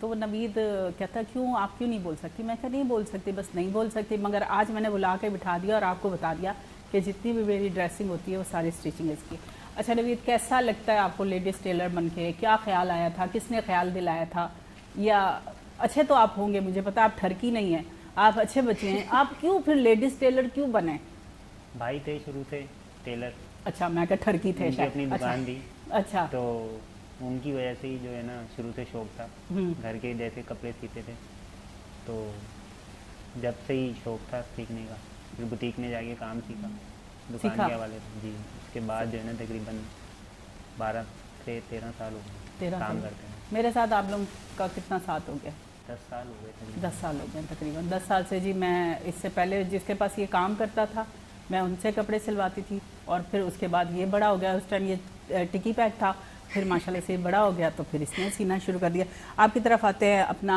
تو وہ نوید کہتا کیوں آپ کیوں نہیں بول سکتی؟ میں کہا نہیں بول سکتی، بس نہیں بول سکتی، مگر آج میں نے بلا کے بٹھا دیا اور آپ کو بتا دیا کہ جتنی بھی میری ڈریسنگ ہوتی ہے وہ ساری اسٹیچنگ اس کی۔ اچھا نوید، کیسا لگتا ہے آپ کو لیڈیز ٹیلر بن کے؟ کیا خیال آیا تھا؟ کس نے خیال دلایا تھا؟ یا اچھے تو آپ ہوں گے، مجھے پتا آپ ٹھرکی نہیں ہیں، آپ اچھے بچے ہیں، آپ کیوں پھر لیڈیز ٹیلر کیوں بنے؟ بھائی تھے شروع سے ٹیلر، اچھا میں کہ ٹھرکی تھے ان کی شاید۔ اپنی دکان تھی، اچھا تو ان کی وجہ سے ہی جو ہے نا شروع سے شوق تھا، گھر کے جیسے کپڑے سیتے تھے، تو جب سے ہی شوق تھا سیکھنے کا، پھر بوتیک میں جا کے کام سیکھا دکان کے حوالے سے جی۔ اس کے بعد جو ہے نا تقریباً 12 سے 13 سال ہو گئے کام کرتے ہیں۔ میرے ساتھ آپ لوگوں کا کتنا ساتھ ہو گیا؟ 10 سال ہو گئے تقریباً۔ 10 سال ہو گئے تقریباً۔ 10 سال سے جی میں اس سے پہلے جس کے پاس یہ کام کرتا تھا میں ان سے کپڑے سلواتی تھی، اور پھر اس کے بعد یہ بڑا ہو گیا، اس ٹائم یہ ٹکی پیک تھا، پھر ماشاءاللہ سے یہ بڑا ہو گیا تو پھر اس نے سینا شروع کر دیا۔ آپ کی طرف آتے ہیں، اپنا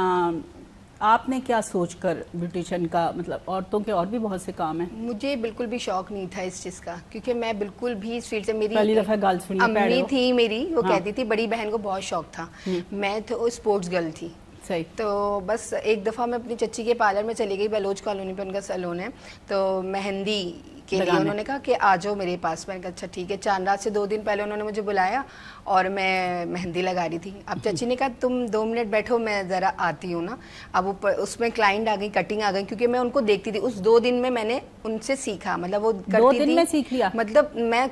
آپ نے کیا سوچ کر بیوٹیشین کا، مطلب عورتوں کے اور بھی بہت سے کام ہیں؟ مجھے بالکل بھی شوق نہیں تھا اس چیز کا، کیونکہ میں بالکل بھی اس فیلڈ سے، میری پہلی دفعہ گال سنی امی تھی میری، وہ کہتی تھی، بڑی بہن کو بہت شوق تھا، میں تو اسپورٹس گرل تھی، صحیح۔ تو بس ایک دفعہ میں اپنی چچی کے پارلر میں چلی گئی، بلوچ کالونی پہ ان کا سیلون ہے، تو مہندی کے لیے انہوں نے کہا کہ آ جاؤ میرے پاس۔ میں نے کہا اچھا ٹھیک ہے۔ چاند رات سے 2 دن پہلے انہوں نے مجھے بلایا اور میں مہندی لگا رہی تھی۔ اب چچی نے کہا تم 2 منٹ بیٹھو، میں ذرا آتی ہوں نا۔ اب اوپر اس میں کلائنٹ آ گئی، کٹنگ آ گئی، کیونکہ میں ان کو دیکھتی تھی۔ اس 2 دن میں نے ان سے سیکھا، مطلب وہ کرتی تھی 2 دن میں سیکھ لیا؟ مطلب میں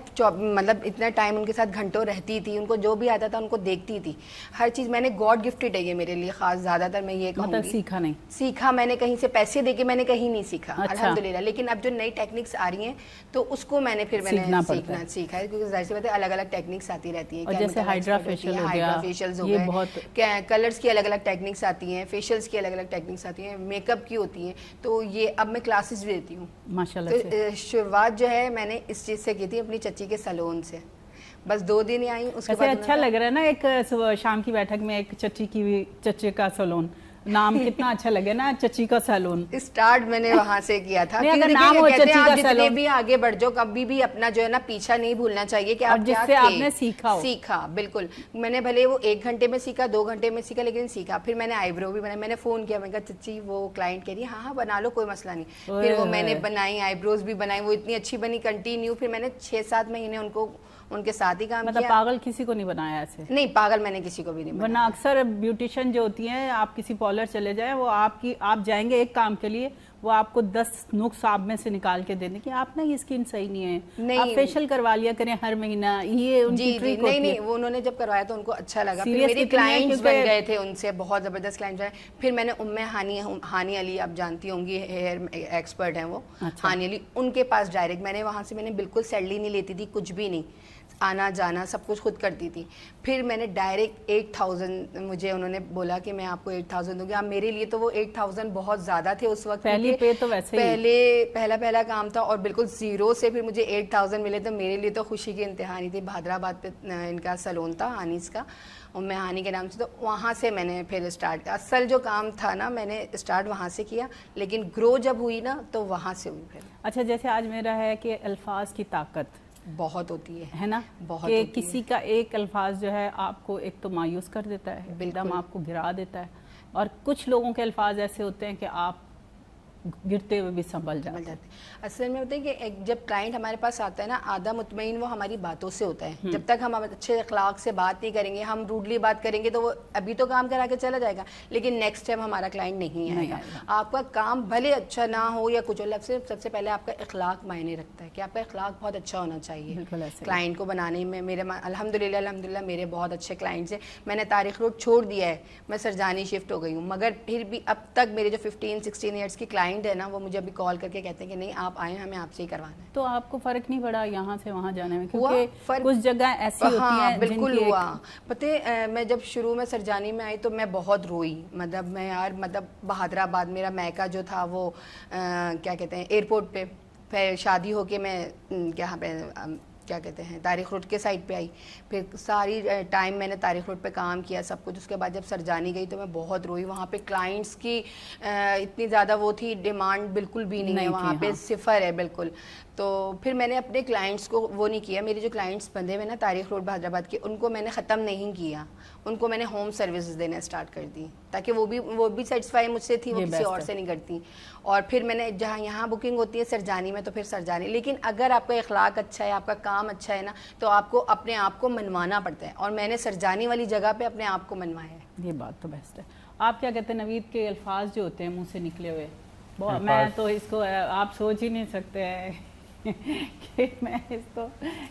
مطلب اتنا ٹائم ان کے ساتھ گھنٹوں رہتی تھی، ان کو جو بھی آتا تھا ان کو دیکھتی تھی، ہر چیز میں نے گاڈ گفٹڈ ہے یہ میرے لیے، خاص زیادہ تر میں یہ کہوں مطلب گی سیکھا نہیں؟ سیکھا میں نے کہیں سے پیسے دے کے میں نے کہیں نہیں سیکھا اچھا۔ الحمدللہ۔ لیکن اب جو نئی ٹیکنکس آ رہی ہیں تو اس کو میں نے پھر میں نے سیکھا ہے، کیونکہ ظاہر سی بات ہے الگ الگ ٹیکنکس آتی رہتی ہیں، اور جیسے ہائیڈرا فیشیل ہو گیا، فیشیلز ہو یہ گئے، بہت کلرز کی الگ الگ ٹیکنکس آتی ہیں، فیشیلز کی الگ الگ ٹیکنکس آتی ہیں، میک اپ کی ہوتی ہیں، تو یہ اب میں کلاسز بھی دیتی ہوں ماشاءاللہ تو سے۔ شروعات جو ہے میں نے اس چیز سے کی تھی اپنی چچی کے سیلون سے، بس 2 دن ہی آئی، اس کے بعد اچھا لگ رہا ہے نا ایک شام کی بیٹھک میں ایک چچی کا سیلون، نام کتنا اچھا لگے نا، چچی کا سیلون۔ اسٹارٹ میں نے وہاں سے کیا تھا، اگر نام ہو چچی کا جتنے سیلون بھی آگے بڑھ جاؤ کبھی بھی اپنا جو ہے نا پیچھا نہیں بھولنا چاہیے کہ آپ جس سے آپ نے سیکھا ہو۔ سیکھا بالکل، میں نے بھلے وہ 1 گھنٹے میں سیکھا، 2 گھنٹے میں سیکھا، لیکن سیکھا۔ پھر میں نے آئی برو بھی بنائی، میں نے فون کیا، میں نے کہا چچی وہ کلائنٹ کہہ رہی ہے ہاں بنا لو کوئی مسئلہ نہیں، پھر وہ میں نے بنائی، آئی بروز بھی بنائی، وہ اتنی اچھی بنی کنٹینیو، پھر میں نے 6-7 مہینے ان کے ساتھ ہی کام کیا۔ مطلب پاگل کسی کو نہیں بنایا ایسے؟ نہیں پاگل میں نے کسی کو بھی نہیں بنایا۔ ورنہ اکثر بیوٹیشین جو ہوتی ہیں، آپ کسی پارلر چلے جائیں، وہ آپ جائیں گے ایک کام کے لیے، وہ آپ کو 10 نقص آپ میں سے نکال کے دے دیں کہ آپ نا یہ اسکن صحیح نہیں ہے، آپ فیشل کروا لیا کریں ہر مہینہ، یہ ان کی ٹرک ہوتی ہے۔ نہیں وہ انہوں نے جب کروایا تو ان کو اچھا لگا، پھر میرے کلائنٹس بن گئے تھے ان سے، بہت زبردست کلائنٹس بنے۔ پھر میں نے ہانی علی، آپ جانتی ہوں گی، ہیئر ایکسپرٹ ہیں وہ، ہانی علی، ان کے پاس ڈائریکٹ میں نے وہاں سے، میں نے بالکل سیلری نہیں لیتی تھی، کچھ بھی نہیں، آنا جانا سب کچھ خود کرتی تھی۔ پھر میں نے ڈائریکٹ 8000 مجھے انہوں نے بولا کہ میں آپ کو 8000 دوں گی۔ اب میرے لیے تو وہ 8000 بہت زیادہ تھے اس وقت، پہلی پے تو ویسے پہلا کام تھا، اور بالکل زیرو سے پھر مجھے 8000 ملے، تو میرے لیے تو خوشی کی انتہا نہیں تھی۔ بھادر آباد پہ ان کا سیلون تھا ہانیز کا، اور میں ہانی کے نام سے، تو وہاں سے میں نے پھر اسٹارٹ کیا۔ اصل جو کام تھا نا میں نے اسٹارٹ وہاں سے کیا، لیکن گرو جب ہوئی نا تو وہاں سے ہوئی پھر۔ اچھا جیسے آج میرا ہے کہ الفاظ کی طاقت بہت ہوتی ہے نا، بہت کہ کسی کا ایک الفاظ جو ہے آپ کو ایک تو مایوس کر دیتا ہے، ایک دم آپ کو گرا دیتا ہے، اور کچھ لوگوں کے الفاظ ایسے ہوتے ہیں کہ آپ گرتے ہوئے بھی سنبھل جاتے ہیں۔ اصل میں ہوتا ہے کہ جب کلائنٹ ہمارے پاس آتا ہے نا، آدھا مطمئن وہ ہماری باتوں سے ہوتا ہے۔ جب تک ہم اچھے اخلاق سے بات نہیں کریں گے، ہم روڈلی بات کریں گے، تو وہ ابھی تو کام کرا کے چلا جائے گا، لیکن نیکسٹ ٹائم ہمارا کلائنٹ نہیں آئے گا۔ آپ کا کام بھلے اچھا نہ ہو یا کچھ ہو، سب سے پہلے آپ کا اخلاق معنی رکھتا ہے، کہ آپ کا اخلاق بہت اچھا ہونا چاہیے کلائنٹ کو بنانے میں۔ میرے الحمدللہ میرے بہت اچھے کلائنٹس ہیں۔ میں نے تاریخ روڈ چھوڑ دیا ہے، میں سرجانی شفٹ ہو گئی ہوں، مگر پھر بھی اب تک میرے جو 15-16 ایئرس کی کلائنٹ ہے نا، وہ مجھے ابھی کال کر کے کہتے ہیں کہ نہیں آپ آئیں، ہمیں آپ سے ہی کروانا ہے۔ تو آپ کو فرق نہیں پڑا یہاں سے وہاں جانے میں؟ کیونکہ کچھ جگہ ایسی ہوتی ہیں بالکل ہوا۔ پتہ میں جب شروع میں سرجانی میں آئی تو میں بہت روئی، مطلب میں یار، مطلب بہادر آباد میرا میکا جو تھا وہ کیا کہتے ہیں ایئرپورٹ پہ، پھر شادی ہو کے میں یہاں پہ کیا کہتے ہیں طارق روڈ کے سائڈ پہ آئی. پھر ساری ٹائم میں نے طارق روڈ پہ کام کیا سب کچھ. اس کے بعد جب سرجانی گئی تو میں بہت روئی. وہاں پہ کلائنٹس کی اتنی زیادہ وہ تھی, ڈیمانڈ بالکل بھی نہیں ہے وہاں پہ, صفر ہے بالکل. تو پھر میں نے اپنے کلائنٹس کو وہ نہیں کیا. میرے جو کلائنٹس بندے ہوئے نا طارق روڈ بہادرآباد کے, ان کو میں نے ختم نہیں کیا, ان کو میں نے ہوم سروسز دینا اسٹارٹ کر دی تاکہ وہ بھی سیٹسفائی مجھ سے تھی, وہ کسی اور سے نہیں کرتی. اور پھر میں نے جہاں یہاں بکنگ ہوتی ہے سرجانی میں تو پھر سرجانی. لیکن اگر آپ کا اخلاق اچھا ہے, آپ کا کام اچھا ہے نا, تو آپ کو اپنے آپ کو منوانا پڑتا ہے, اور میں نے سرجانی والی جگہ پہ اپنے آپ کو منوایا ہے. یہ بات تو بیسٹ ہے. آپ کیا کہتے ہیں نوید کے الفاظ جو ہوتے ہیں منہ سے نکلے ہوئے, میں تو اس کو آپ سوچ ہی نہیں سکتے ہیں کہ میں اس کو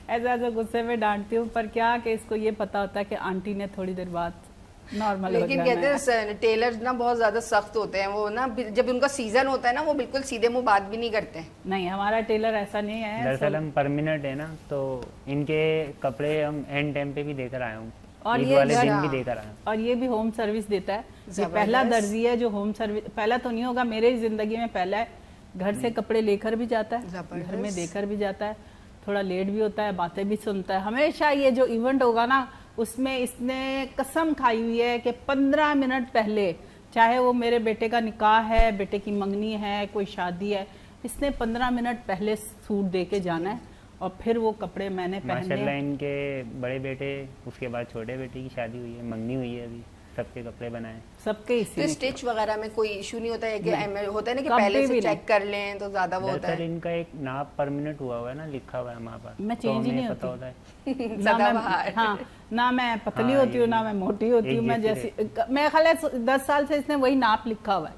ایسا غصے میں ڈانٹتی ہوں, پر کیا کہ اس کو یہ پتا ہوتا ہے کہ آنٹی نے تھوڑی دیر بعد نارمل ہو جانا ہے. لیکن کہتے ہیں ٹیلر نا بہت زیادہ سخت ہوتے ہیں, وہ نا جب ان کا سیزن ہوتا ہے نا وہ بالکل سیدھے منہ بات بھی نہیں کرتے. نہیں, ہمارا ٹیلر ایسا نہیں ہے. دراصل ہم پرمیننٹ ہے نا, تو ان کے کپڑے ہم اینڈ ٹائم پہ بھی دے کر آئے ہوں, اور عید یہ والے دن بھی دے کر آئے. اور یہ بھی ہوم سروس دیتا ہے. یہ پہلا درزی ہے جو ہوم سروس, پہلا تو نہیں ہوگا میرے زندگی میں, پہلا ہے. گھر سے کپڑے لے کر بھی جاتا ہے, گھر میں دے کر بھی جاتا ہے, تھوڑا لیٹ بھی ہوتا ہے, باتیں بھی سنتا ہے. ہمیشہ یہ جو ایونٹ ہوگا نا اس میں اس نے قسم کھائی ہوئی ہے کہ 15 منٹ پہلے, چاہے وہ میرے بیٹے کا نکاح ہے, بیٹے کی منگنی ہے, کوئی شادی ہے, اس نے 15 منٹ پہلے سوٹ دے کے جانا ہے, اور پھر وہ کپڑے میں نے پہنے. ماشاءاللہ ان کے بڑے بیٹے, اس کے بعد چھوٹے بیٹے کی شادی ہوئی ہے, منگنی ہوئی ہے, ابھی سب کے کپڑے بنائے, سب کے اسی میں. اسٹچ وغیرہ میں کوئی ایشو نہیں ہوتا ہے کہ ہوتا ہے نا کہ پہلے سے چیک کر لیں تو زیادہ وہ ہوتا ہے. ان کا ایک ناپ پر منٹ ہوا ہوا ہے نا, لکھا ہوا ہے ہمارے پاس, میں چینج ہی نہیں پتا ہوتا ہے. ہاں, نہ میں پتلی ہوتی ہوں نہ میں موٹی ہوتی ہوں, میں جیسی, میں خیال ہے 10 سال سے اس نے وہی ناپ لکھا ہوا ہے.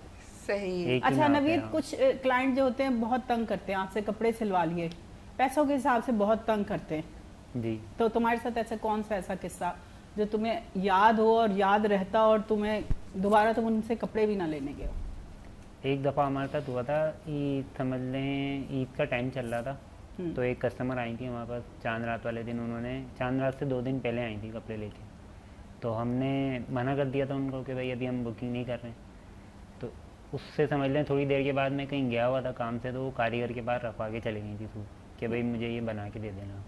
صحیح. اچھا نوید, کچھ کلائنٹ جو ہوتے ہیں بہت تنگ کرتے ہیں, آپ سے کپڑے سلوا لیے, پیسوں کے حساب سے بہت تنگ کرتے ہیں جی, تو تمہارے ساتھ ایسا کون سا ایسا قصہ جو تمہیں یاد ہو اور یاد رہتا اور تمہیں دوبارہ تم ان سے کپڑے بھی نہ لینے گئے ہو؟ ایک دفعہ ہمارے ساتھ ہوا تھا, عید سمجھ لیں, عید کا ٹائم چل رہا تھا, تو ایک کسٹمر آئی تھی ہمارے پاس چاند رات والے دن. انہوں نے چاند رات سے 2 دن پہلے آئی تھی کپڑے لے کے, تو ہم نے منع کر دیا تھا ان کو کہ بھائی ابھی ہم بکنگ نہیں کر رہے. تو اس سے سمجھ لیں تھوڑی دیر کے بعد میں کہیں گیا ہوا تھا کام سے, تو وہ کاریگر کے پاس رکھوا کے چلی گئی تھی سوٹ کہ بھائی مجھے یہ بنا کے دے دینا.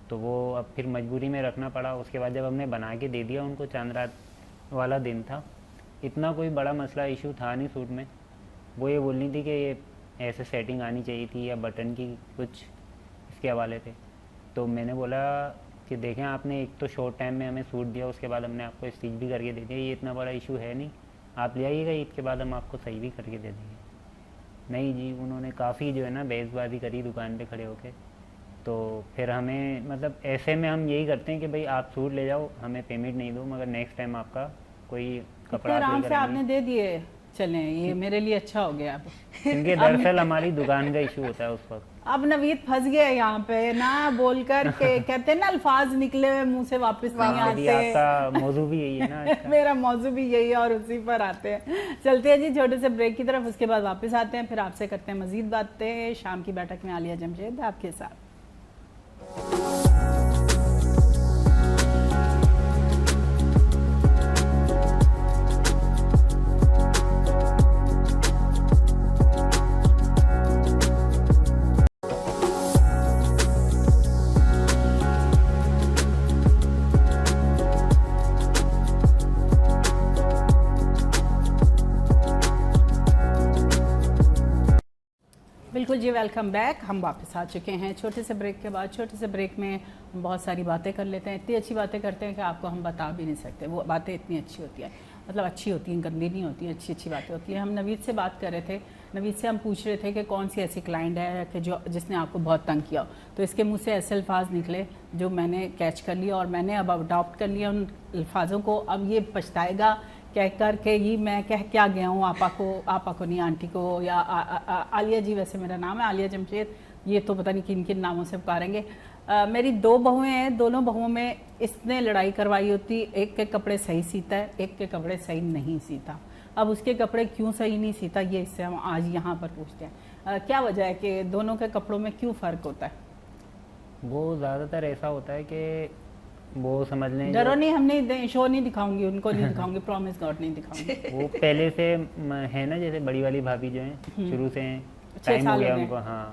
تو وہ اب پھر مجبوری میں رکھنا پڑا. اس کے بعد جب ہم نے بنا کے دے دیا ان کو, چاند رات والا دن تھا, اتنا کوئی بڑا مسئلہ ایشو تھا نہیں سوٹ میں. وہ یہ بولنی تھی کہ یہ ایسے سیٹنگ آنی چاہیے تھی یا بٹن کی کچھ اس کے حوالے تھے. تو میں نے بولا کہ دیکھیں آپ نے ایک تو شارٹ ٹائم میں ہمیں سوٹ دیا, اس کے بعد ہم نے آپ کو اسٹچ بھی کر کے دے دیا, یہ اتنا بڑا ایشو ہے نہیں, آپ لے آئیے گا عید کے بعد ہم آپ کو صحیح بھی کر کے دے دیں گے. نہیں جی, انہوں نے کافی جو ہے نا بحث بازی کری دکان پہ کھڑے ہو کے. تو پھر ہمیں مطلب ایسے میں ہم یہی کرتے ہیں کہ بھائی آپ سوٹ لے جاؤ, ہمیں پیمنٹ نہیں دو, مگر نیکسٹ ٹائم آپ کا کوئی کپڑا آرام سے آپ نے دے دیے, چلیں یہ میرے لیے اچھا ہو گیا. کیونکہ دراصل ہماری دکان کا ایشو ہوتا ہے اس وقت. اب نوید پھنس گیا یہاں پہ نہ بول کر کہ کہتے ہیں نا الفاظ نکلے ہوئے منہ سے واپس نہیں آتے. آپ کا موضوع بھی یہی ہے نا, میرا موضوع بھی یہی ہے اور اسی پر آتے ہیں. چلتے ہیں جی چھوٹے سے بریک کی طرف, اس کے بعد واپس آتے ہیں, پھر آپ سے کرتے ہیں مزید باتیں. شام کی بیٹھک میں عالیہ جمشید آپ کے ساتھ. بالکل جی, ویلکم بیک. ہم واپس آ چکے ہیں چھوٹے سے بریک کے بعد. چھوٹے سے بریک میں ہم بہت ساری باتیں کر لیتے ہیں, اتنی اچھی باتیں کرتے ہیں کہ آپ کو ہم بتا بھی نہیں سکتے. وہ باتیں اتنی اچھی ہوتی ہیں, مطلب اچھی ہوتی ہیں, گندی نہیں ہوتی ہیں, اچھی اچھی باتیں ہوتی ہیں. ہم نوید سے بات کر رہے تھے, نوید سے ہم پوچھ رہے تھے کہ کون سی ایسی کلائنٹ ہے کہ جس نے آپ کو بہت تنگ کیا. تو اس کے منہ سے ایسے الفاظ نکلے جو میں نے کیچ کر لیا, اور میں نے اب اڈاپٹ کر لیا ان الفاظوں کو. اب یہ پچھتائے گا کہہ کر کہ یہ میں کہہ کیا گیا ہوں آپا کو نہیں, آنٹی کو, یا عالیہ جی, ویسے میرا نام ہے عالیہ جمشید, یہ تو پتہ نہیں کن کن ناموں سے پکاریں گے. میری 2 بہویں ہیں, دونوں بہوؤں میں اس نے لڑائی کروائی ہوتی. ایک کے کپڑے صحیح سیتا ہے, ایک کے کپڑے صحیح نہیں سیتا. اب اس کے کپڑے کیوں صحیح نہیں سیتا, یہ اس سے ہم آج یہاں پر پوچھتے ہیں. کیا وجہ ہے کہ دونوں کے کپڑوں میں کیوں فرق ہوتا ہے؟ وہ زیادہ تر ایسا ہوتا ہے کہ وہ سمجھ لیں, ڈرو نہیں, ہم نہیں شو نہیں دکھاؤں گی, ان کو نہیں دکھاؤں گی, پرومس گاڈ نہیں دکھاؤں گی. وہ پہلے سے ہے نا, جیسے بڑی والی بھابھی جو ہیں شروع سے ہیں, ٹائم ہو گیا ان کو, ہاں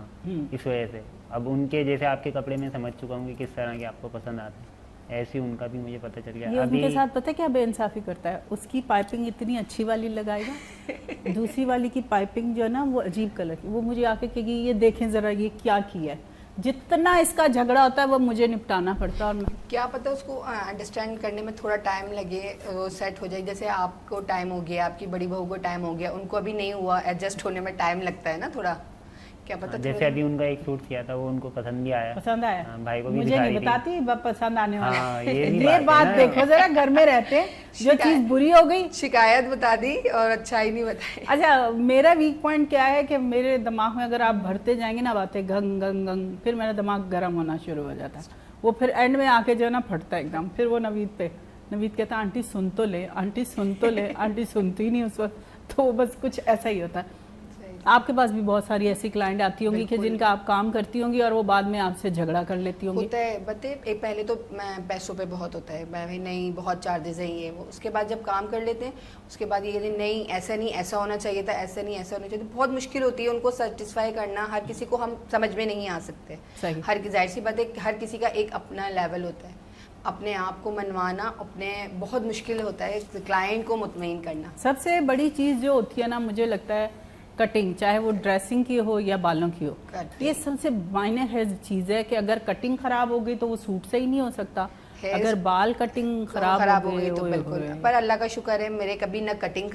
اس وجہ سے. اب ان کے جیسے آپ کے کپڑے میں سمجھ چکا ہوں کہ کس طرح کے آپ کو پسند آتے ہیں, ایسے ان کا بھی مجھے پتہ چل گیا. یہ ان کے ساتھ پتہ کیا بے انصافی کرتا ہے, اس کی پائپنگ اتنی اچھی والی لگائے گا, دوسری والی کی پائپنگ جو ہے نا وہ عجیب کلر کی, وہ مجھے آ کے کہے گی یہ دیکھیں ذرا یہ کیا ہے. جتنا اس کا جھگڑا ہوتا ہے وہ مجھے نپٹانا پڑتا ہے. اور کیا پتہ اس کو انڈرسٹینڈ کرنے میں تھوڑا ٹائم لگے, وہ سیٹ ہو جائے. جیسے آپ کو ٹائم ہو گیا, آپ کی بڑی بہو کو ٹائم ہو گیا, ان کو ابھی نہیں ہوا, ایڈجسٹ ہونے میں ٹائم لگتا ہے نا تھوڑا. کیا پتہ جیسے ابھی ان کا ایک سوٹ کیا تھا وہ ان کو پسند بھی آیا, پسند آیا, بھائی کو بھی مجھے نہیں بتاتی پسند آنے والا. یہ بات دیکھو ذرا, گھر میں رہتے جو چیز بری ہو گئی شکایت بتا دی اور اچھائی نہیں بتائی. اچھا میرا ویک پوائنٹ کیا ہے کہ میرے دماغ میں اگر آپ بھرتے جائیں گے نا باتیں گنگ گنگ گنگ, پھر میرا دماغ گرم ہونا شروع ہو جاتا ہے. وہ پھر اینڈ میں آ کے جو ہے نا پھٹتا ہے ایک دم. پھر وہ نوید کہتا آنٹی سن تو لے, آنٹی سن تو لے, آنٹی سنتی نہیں اس وقت. تو بس کچھ ایسا ہی ہوتا ہے. آپ کے پاس بھی بہت ساری ایسی کلائنٹ آتی ہوں گی کہ جن کا آپ کام کرتی ہوں گی اور وہ بعد میں آپ سے جھگڑا کر لیتی ہوں گی. ہوتا ہے بتے, پہلے تو پیسوں پہ بہت ہوتا ہے, نہیں بہت چارجز ہیں یہ وہ. اس کے بعد جب کام کر لیتے ہیں اس کے بعد یہ نہیں ایسا نہیں, ایسا ہونا چاہیے تھا, ایسا نہیں ایسا ہونا چاہیے. بہت مشکل ہوتی ہے ان کو سیٹسفائی کرنا. ہر کسی کو ہم سمجھ میں نہیں آ سکتے. ہر ظاہر سی بات ہے ہر کسی کا ایک اپنا لیول ہوتا ہے. اپنے آپ کو منوانا اپنے بہت مشکل ہوتا ہے, کلائنٹ کو مطمئن کرنا. سب سے بڑی چیز جو ہوتی ہے نا مجھے لگتا ہے کٹنگ, چاہے وہ ڈریسنگ کی ہو یا بالوں کی ہو, یہ سب سے مائنر ہے چیز ہے کہ اگر کٹنگ خراب ہو گئی تو وہ سوٹ سے ہی نہیں ہو سکتا. اگر بال کٹنگ خراب ہو گئی تو بالکل. پر اللہ کا شکر ہے میرے کبھی نہ کٹنگ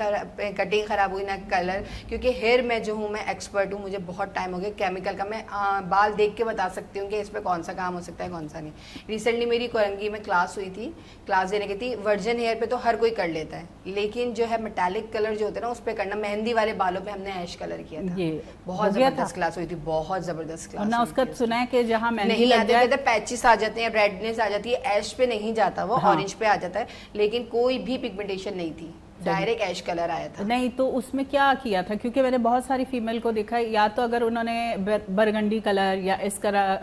خراب ہوئی نہ کلر, کیونکہ ہیئر میں جو ہوں میں ایکسپرٹ ہوں. مجھے بہت ٹائم ہو گیا کیمیکل کا, میں بال دیکھ کے بتا سکتی ہوں کہ اس پہ کون سا کام ہو سکتا ہے کون سا نہیں. ریسنٹلی میری کورنگی میں کلاس ہوئی تھی, کلاس دینے کی تھی. ورجن ہیئر پہ تو ہر کوئی کر لیتا ہے, لیکن جو ہے میٹالک کلر جو ہوتا ہے نا اس پہ کرنا. مہندی والے بالوں پہ ہم نے ایش کلر کیا تھا. بہت زبردست کلاس ہوئی تھی, بہت زبردست کلاس. اس کا سنا ہے کہ جہاں نہیں لگ جاتا, پیچز آ جاتے ہیں, ریڈنس آ جاتی ہے, ایش پہ نہیں جاتا, وہ اورنج پہ آ جاتا ہے, لیکن کوئی بھی پگمنٹیشن نہیں تھی, ڈائریکٹ ایش کلر آیا تھا. نہیں تو اس میں کیا کیا تھا, کیونکہ میں نے بہت ساری فیمیل کو دیکھا, یا تو اگر انہوں نے برگنڈی کلر یا اس طرح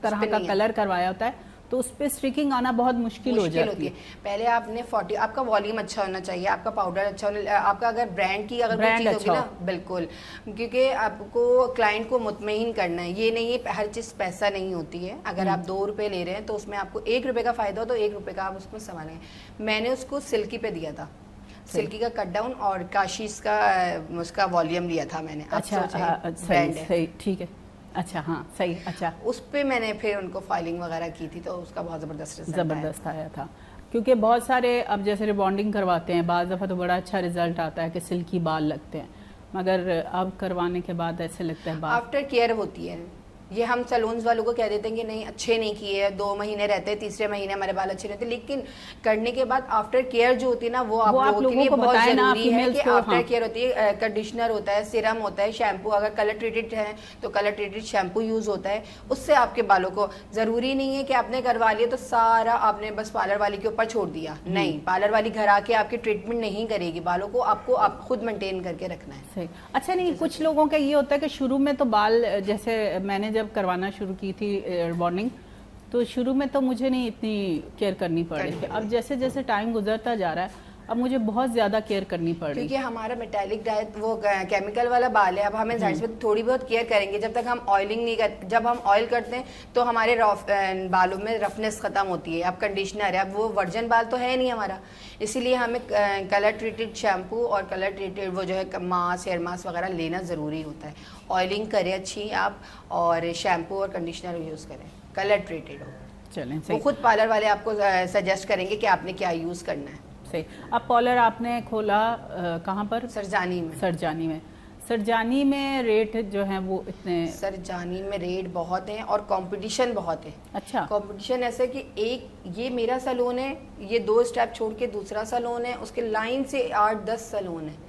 کا کلر کروایا ہوتا ہے تو اس پہ اسٹریکنگ آنا بہت مشکل ہو جاتی ہے. پہلے آپ نے 40, آپ کا والیوم اچھا ہونا چاہیے, آپ کا پاؤڈر اچھا ہونا, آپ کا اگر برانڈ کی اگر کوئی چیز ہوگی نا, بالکل, کیونکہ آپ کو کلائنٹ کو مطمئن کرنا ہے. یہ نہیں ہے ہر چیز پیسہ نہیں ہوتی ہے. اگر آپ 2 روپے لے رہے ہیں تو اس میں آپ کو 1 روپے کا فائدہ ہو تو 1 روپے کا آپ اس کو سنبھالیں. میں نے اس کو سلکی پہ دیا تھا, سلکی کا کٹ ڈاؤن, اور کاشیز کا اس کا والیوم لیا تھا میں نے. اچھا صحیح, ٹھیک ہے, اچھا ہاں صحیح. اچھا اس پہ میں نے پھر ان کو فائلنگ وغیرہ کی تھی تو اس کا بہت زبردست آیا تھا. کیونکہ بہت سارے اب جیسے ریبانڈنگ کرواتے ہیں, بعض دفعہ تو بڑا اچھا رزلٹ آتا ہے کہ سلکی بال لگتے ہیں, مگر اب کروانے کے بعد ایسے لگتا ہے بال آفٹر کیئر ہوتی ہے. یہ ہم سلونز والوں کو کہہ دیتے ہیں کہ نہیں اچھے نہیں کیے, 2 مہینے رہتے ہیں, تیسرے مہینے ہمارے بال اچھے رہتے ہیں, لیکن کرنے کے بعد آفٹر کیئر جو ہوتی ہے نا وہ آپ لوگوں کے لیے بہت ضروری ہے کہ آفٹر کیئر ہوتی ہے. کنڈیشنر ہوتا ہے, سیرم ہوتا ہے, شیمپو, اگر کلر ٹریٹڈ ہے تو کلر ٹریٹڈ شیمپو یوز ہوتا ہے. اس سے آپ کے بالوں کو ضروری نہیں ہے کہ آپ نے کروا لیا تو سارا آپ نے بس پارلر والی کے اوپر چھوڑ دیا. نہیں, پارلر والی گھر آ کے آپ کی ٹریٹمنٹ نہیں کرے گی, بالوں کو آپ خود مینٹین کر کے رکھنا ہے. صحیح. اچھا نہیں, کچھ لوگوں کا یہ ہوتا ہے کہ شروع میں تو بال, جیسے میں نے جب کروانا شروع کی تھی ریبانڈنگ, تو شروع میں تو مجھے نہیں اتنی کیئر کرنی پڑ رہی تھی. اب جیسے جیسے ٹائم گزرتا جا رہا ہے اب مجھے بہت زیادہ کیئر کرنی پڑ رہی ہے, کیونکہ ہمارا میٹالک ڈائٹ وہ کیمیکل والا بال ہے. اب ہمیں ظاہر سے تھوڑی بہت کیئر کریں گے, جب تک ہم آئلنگ نہیں کرتے. جب ہم آئل کرتے ہیں تو ہمارے بالوں میں رفنس ختم ہوتی ہے. اب کنڈیشنر ہے, اب وہ ورجن بال تو ہے نہیں ہمارا, اسی لیے ہمیں کلر ٹریٹڈ شیمپو اور کلر ٹریٹڈ وہ جو ہے ماسک, ہیئر ماسک وغیرہ لینا ضروری ہوتا ہے. آئلنگ کریں اچھی آپ, اور شیمپو اور کنڈیشنر یوز کریں, کلر ٹریٹڈ ہو. چلیں وہ خود پارلر والے آپ کو سجیسٹ کریں گے کہ آپ نے کیا یوز کرنا ہے. صحیح. اب پارلر آپ نے کھولا کہاں پر؟ سرجانی میں. سرجانی میں ریٹ جو ہیں وہ اتنے, سرجانی میں ریٹ بہت ہیں اور کمپٹیشن بہت ہے. اچھا, کمپٹیشن ایسا کہ ایک یہ میرا سیلون ہے, یہ 2 اسٹیپ چھوڑ کے دوسرا سیلون ہے, اس کے لائن سے 8-10 سیلون ہیں.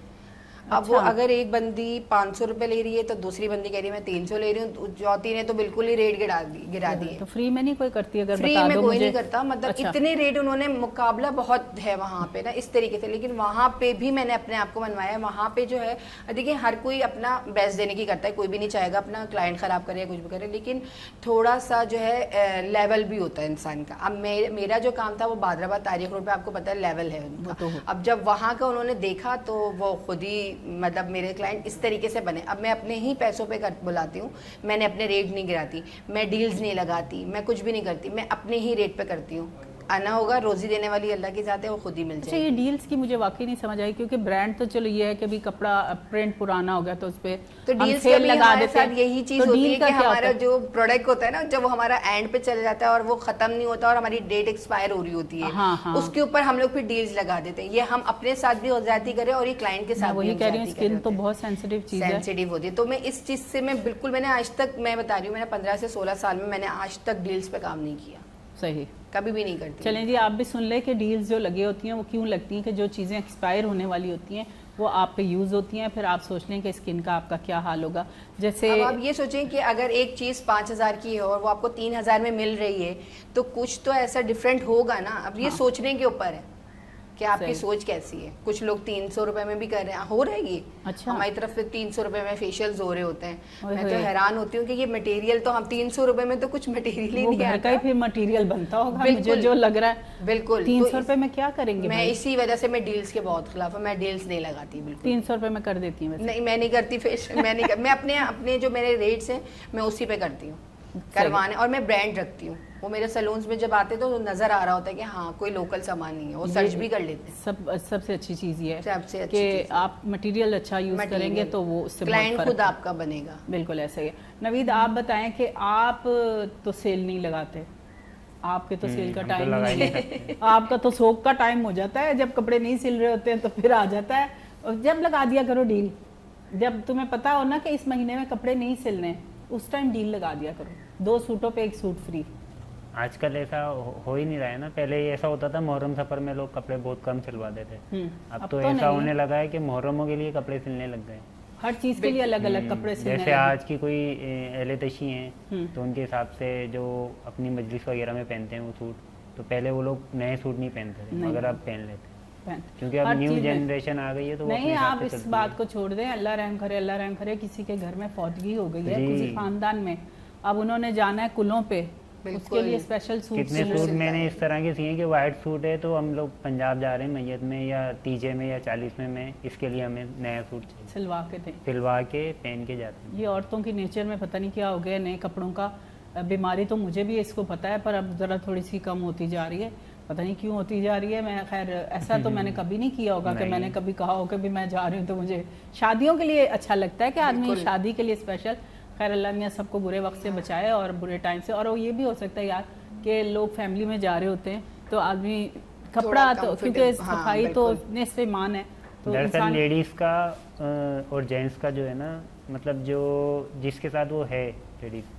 اب وہ اگر ایک بندی 500 روپے لے رہی ہے تو دوسری بندی کہہ رہی ہے میں 300 لے رہی ہوں, چوتھی نے تو بالکل ہی ریٹ گرا دیے. تو فری میں نہیں کوئی کرتی؟ اگر فری میں کوئی نہیں کرتا, مطلب اتنے ریٹ انہوں نے, مقابلہ بہت ہے وہاں پہ نا اس طریقے سے. لیکن وہاں پہ بھی میں نے اپنے آپ کو منوایا. وہاں پہ جو ہے دیکھیے ہر کوئی اپنا بیسٹ دینے کی کرتا ہے, کوئی بھی نہیں چاہے گا اپنا کلائنٹ خراب کرے یا کچھ بھی کرے, لیکن تھوڑا سا جو ہے لیول بھی ہوتا ہے انسان کا. اب میرا جو کام تھا وہ بادرآباد تاریخ روڈ پہ, آپ کو پتا ہے لیول ہے ان کا. اب جب وہاں کا انہوں نے دیکھا تو وہ خود ہی مطلب میرے کلائنٹ اس طریقے سے بنے. اب میں اپنے ہی پیسوں پہ بلاتی ہوں, میں نے اپنے ریٹ نہیں گراتی, میں ڈیلز نہیں لگاتی, میں کچھ بھی نہیں کرتی, میں اپنے ہی ریٹ پہ کرتی ہوں. آنا ہوگا, روزی دینے والی اللہ کی ذات ہے, وہ خود ہی مل اچھا جائے یہ گی. ڈیلز کی مجھے واقعی نہیں سمجھ آئی, کیونکہ برانڈ تو چلو یہ ہے کہ بھی کپڑا پرنٹ پرانا ہو گیا تو اس پہ تو ہم ڈیلز کا سیل بھی لگا ہمارے دیتے ہیں. ساتھ یہی چیز تو ہوتی ڈیل ہے کا کہ کیا ہمارا ہوتا ہے؟ جو پروڈکٹ ہوتا ہے نا, جب وہ ہمارا اینڈ پہ چلا جاتا ہے اور وہ ختم نہیں ہوتا اور ہماری ڈیٹ ایکسپائر ہو رہی ہوتی ہے, اس کے اوپر ہم لوگ پھر ڈیلز لگا دیتے ہیں. یہ ہم اپنے ساتھ بھی زیادتی کریں اور یہ کلائنٹ کے ساتھ بھی وہی کہہ رہی ہوں, زیادتی اسکن تو بہت سینسیٹیو چیز ہے, سینسیٹیو ہوتی ہے. تو میں اس چیز سے میں بالکل, میں نے آج تک, میں بتا رہی ہوں, میں نے 15 سے 16 سال میں نے آج تک ڈیلز پہ کام نہیں کیا. صحیح, کبھی بھی نہیں کرتی. چلیں جی آپ بھی سن لیں کہ ڈیلز جو لگے ہوتی ہیں وہ کیوں لگتی ہیں, کہ جو چیزیں ایکسپائر ہونے والی ہوتی ہیں وہ آپ پہ یوز ہوتی ہیں, پھر آپ سوچ لیں کہ اسکن کا آپ کا کیا حال ہوگا. جیسے اب آپ یہ سوچیں کہ اگر ایک چیز 5000 کی ہے اور وہ آپ کو 3000 میں مل رہی ہے تو کچھ تو ایسا ڈفرینٹ ہوگا نا. اب یہ سوچنے کے اوپر ہے کہ آپ کی سوچ کیسی ہے. کچھ لوگ 300 روپے میں بھی کر رہے ہیں, ہو رہے گی. اچھا, ہماری طرف سے 300 روپے میں فیشیلز ہو رہے ہوتے ہیں. میں تو حیران ہوتی ہوں کہ یہ مٹیریل تو ہم 300 روپے میں تو کچھ مٹیریل ہی وہ نہیں گھر کا ہی پھر مٹیریل بنتا ہوگا, مجھے بالکل جو لگ رہا ہے. بالکل 300 روپے میں کیا کریں گے میں بھائی؟ اسی وجہ سے میں ڈیلز کے بہت خلاف ہوں. میں ڈیلز نہیں لگاتی بالکل. 300 روپے میں کر دیتی ہوں. نہیں میں نہیں کرتی فیشیل, میں نہیں میں اپنے جو میرے ریٹس ہیں میں اسی پہ کرتی ہوں کروانے. اور میں برانڈ رکھتی ہوں, وہ میرے سیلونز میں جب آتے تو نظر آ رہا ہوتا ہے کہ ہاں کوئی لوکل سامان نہیں ہے, وہ سرچ بھی کر لیتے ہیں. سب سے اچھی چیز یہ ہے سب سے کہ آپ مٹیریل اچھا یوز کریں گے تو وہ اس سے کلائنٹ خود آپ کا بنے گا. بالکل ایسا ہی ہے. نوید آپ بتائیں کہ آپ تو سیل نہیں لگاتے, آپ کے تو سیل کا ٹائم نہیں ہے, آپ کا تو سوک کا ٹائم ہو جاتا ہے, جب کپڑے نہیں سل رہے ہوتے ہیں تو پھر آ جاتا ہے. اور جب لگا دیا کرو ڈیل, جب تمہیں پتا ہو نا کہ اس مہینے میں کپڑے نہیں سلنے, اس ٹائم ڈیل لگا دیا کرو, 2 سوٹوں پہ 1 سوٹ فری. آج کل ایسا ہو ہی نہیں رہا ہے نا. پہلے ایسا ہوتا تھا محرم سفر میں لوگ کپڑے بہت کم سلواتے تھے, اب تو ایسا ہونے لگا ہے کہ محرموں کے لیے کپڑے سلنے لگ گئے. ہر چیز کے لیے الگ الگ کپڑے سلنے. جیسے آج کی کوئی اہل تشی ہیں تو ان کے حساب سے جو اپنی مجلس وغیرہ میں پہنتے ہیں وہ سوٹ, تو پہلے وہ لوگ نئے سوٹ نہیں پہنتے تھے, مگر اب پہن لیتے کیونکہ اب نیو جنریشن آ گئی ہے. تو نہیں, آپ اس بات کو چھوڑ دیں, اللہ رحم کرے, اللہ رحم کرے, کسی کے گھر میں فوتگی ہو گئی ہے کسی خاندان میں, اب انہوں نے جانا ہے کلوں پہ, اس کے لیے اسپیشل سوٹ. کتنے سوٹ میں نے اس طرح کے سیے کہ وائٹ سوٹ ہے تو ہم لوگ پنجاب جا رہے ہیں میت میں یا تیجے میں یا 40 میں اس کے لیے ہمیں نیا سوٹ چاہیے, سلوا کے دیں, سلوا کے پہن کے جاتے ہیں. یہ عورتوں کی نیچر میں پتہ نہیں کیا ہو گیا نئے کپڑوں کا. بیماری تو مجھے بھی اس کو پتہ ہے, پر اب ذرا تھوڑی سی کم ہوتی جا رہی ہے, پتہ نہیں کیوں ہوتی جا رہی ہے. میں خیر ایسا تو میں نے کبھی نہیں کیا ہوگا کہ میں نے کبھی کہا ہو کہ بھی میں جا رہی ہوں تو مجھے شادیوں کے لیے اچھا لگتا ہے کہ آدمی شادی کے لیے اسپیشل. خیر اللہ میاں سب کو برے وقت سے بچائے اور برے ٹائم سے. اور یہ بھی ہو سکتا ہے یار کہ لوگ فیملی میں جا رہے ہوتے ہیں تو آدمی کپڑا تو, کیونکہ صفائی تو نصف ایمان ہے. دراصل لیڈیز کا اور جینٹس کا جو ہے نا, مطلب جو جس کے ساتھ وہ ہے لیڈیز,